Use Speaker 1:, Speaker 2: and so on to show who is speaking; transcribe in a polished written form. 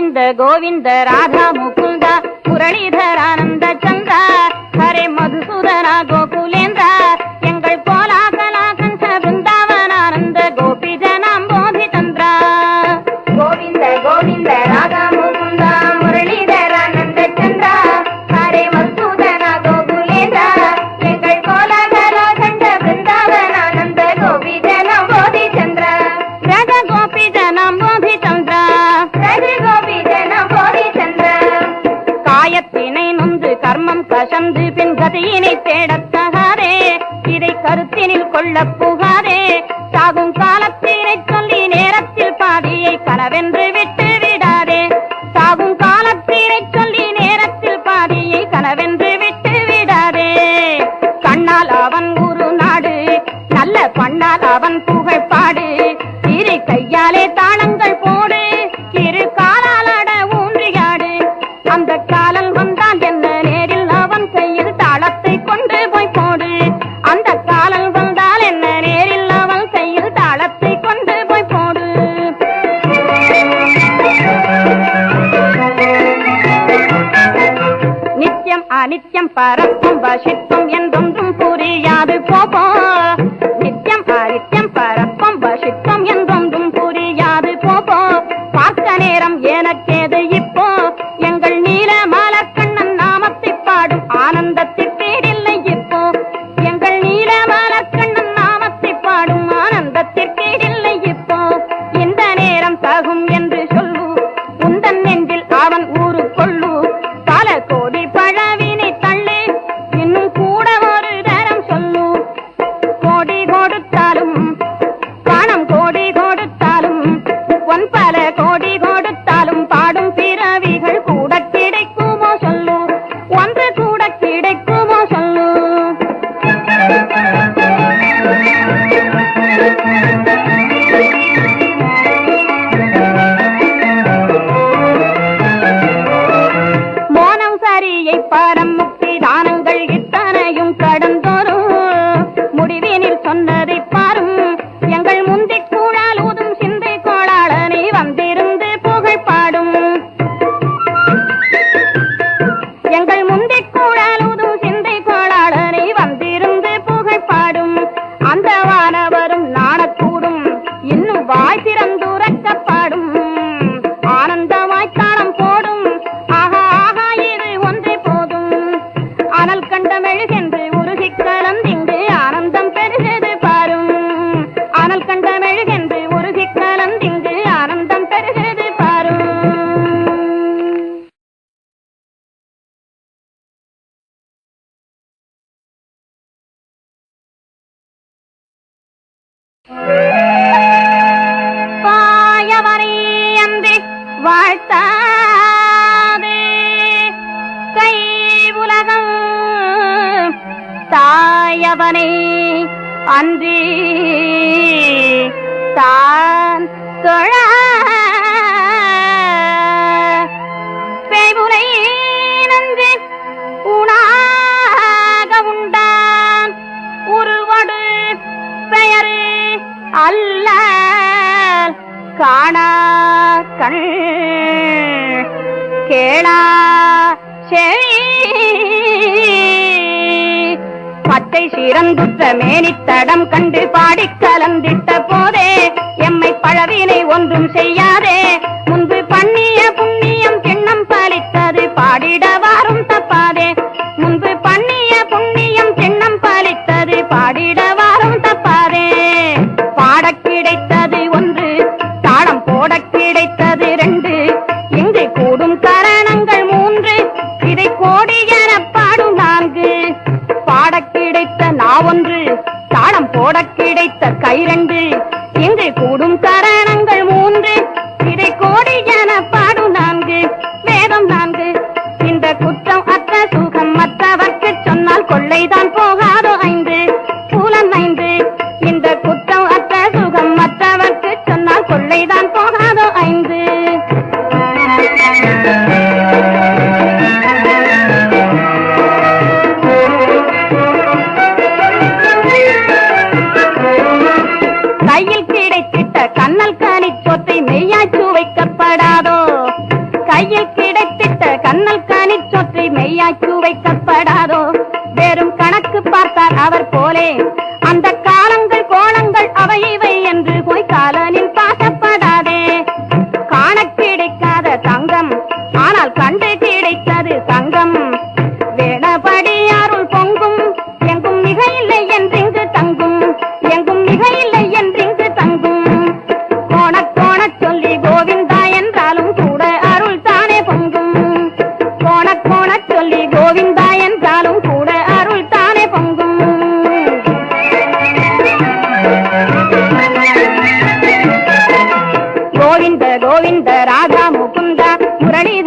Speaker 1: गोविंद गोविंद राधा मुकुंदा मुरलीधर आनंद चंद्र हरे मधुसूदना गोकुलेन्द्र எங்கள் கோலாகலா கண்ட பிருந்தாவன ஆனந்த கோபி ஜனாம்போதி சந்திர கோவிந்த கோவிந்த ராதா முகுந்தா முரளிதர ஆனந்த சந்திர ஹரே மதுசூதனா கோகுலேந்திர எங்கள் கோலாகலா கண்ட பிருந்தாவன ஆனந்த கோபி ஜனாம்போதி சந்திர ராஜ கோபி ஜனாம்போதி சந்திர ராஜ கோபி ஜனாம்போதி சந்திர காயத்தினை நொந்து கர்மம் கசந்து பின் கதியினை தேடத்தகாதே இதை கருத்தினில் கொள்ள புகாதே சாகும் காலத்தினை சொல்லி நேரத்தில் பாதியை கனவென்று விட்டு விடாதே சாகும் காலத்தினை சொல்லி நேரத்தில் பாதியை கனவென்று விட்டு விடாதே கண்ணால் அவன் ஒரு நாடு நல்ல பண்ணால் அவன் புகழ் பாடு இரு கையாலே தாளங்கள் போடு இரு காலாலட ஊன்றியாடு அந்த காலல் வந்தான் என்ன நேரில் அவன் கையில் தாளத்தை கொண்டு போய் போடு அந்த காலல் வந்தால் என்ன நேரில் அவன் கையில் தாளத்தை கொண்டு போய் போடு நித்தியம் அனித்தியம் பரப்பும் வசித்தும் என்றொன்றும் புரியாது போப்போ நித்தியம் அனித்தியம் பரப்பும் வசித்தும் என்றொன்றும் புரியாது போப்போ பார்க்க நேரம் எனக்கேது இப்போ எங்கள் நீல மலர்கண்ணன் நாமத்தை பாடும் ஆனந்தத்திற்கேடில்லை இப்போ எங்கள் நீல மலர்கண்ணன் நாமத்தை பாடும் ஆனந்தத்திற்கேடில்லை இப்போ இந்த நேரம் தகும் என்று சொல்லு உந்தன் நெஞ்சில் அவன் ஊரு கொள்ளு பல கோடி பழவினை தள்ளு இன்னும் கூட ஒரு தரம் சொல்லு கோடி கொடுத்தாலும் பணம் கோடி கொடுத்தாலும் பொன் பல கோடி கொடுத்தாலும் பாடும் பிறவிகள் கூட கிடைக்குமோ சொல்லு ஒன்று கூட கிடைக்குமோ சொல்லு மோனம் சரியை பாரம் முக்தி தானங்கள் இத்தனையும் கடந்தோறும் முடிவினில் சொன்னதை பாரும் எங்கள் முந்திக் கூழால் ஊதும் சிந்தை கோளாளனை வந்திருந்து புகழ் பாடும் எங்கள் முந்திக் கூழால் ஊதும் சிந்தை கோளாளனை வந்திருந்து புகழ் பாடும் அந்த வானவரும் நாணக்கூடும் இன்னும் வாய் திறந்துரைக்கப்பாடும் ஆனந்தமாய் தாளம் போடும் ஆஹா ஆஹா இது ஒன்றே போதும் அனல் கண்ட மெழுகென்று உருகி கலந்திங்கு ஆனந்தம் பெருகது பாரும் அனல் கண்ட மெழுகென்று உருகி கலந்திங்கு ஆனந்தம் பெருகது பாரும் பாயவனை அன்றி வாழ்த்தாதே கை உலகம் தாயவனை அன்றி தான் தொழ பேய்புனை நன்று உணாக உண்டான் உருவடு பெயரு அல்ல காணா கண் கேளா செவி பட்டை சிறந்துற்ற மேனித்தடம் கண்டு பாடிக் கலந்திட்ட போதே எம்மை பழவினை ஒன்றும் செய்யாதே முன்பு பண்ணிய புண்ணியம் கிண்ணம் பலித்தது பாடிடவாரும் தப்பாதே முன்பு பண்ணிய புண்ணியம் கிண்ணம் பலித்தது பாடிடவாரும் தப்பாதே பாடக் கிடைத்தது ஒன்று தாளம் போடக் கிடைத்தது ரெண்டு இங்கு கூடும் கரணங்கள் மூன்று இதை கோடி என பாடும் நான்கு பாடக் கிடைத்த நாவொன்று தாளம் போடக் கிடைத்த கை ரெண்டு இங்கு கூடும் கரணங்கள் மூன்று முரளிதர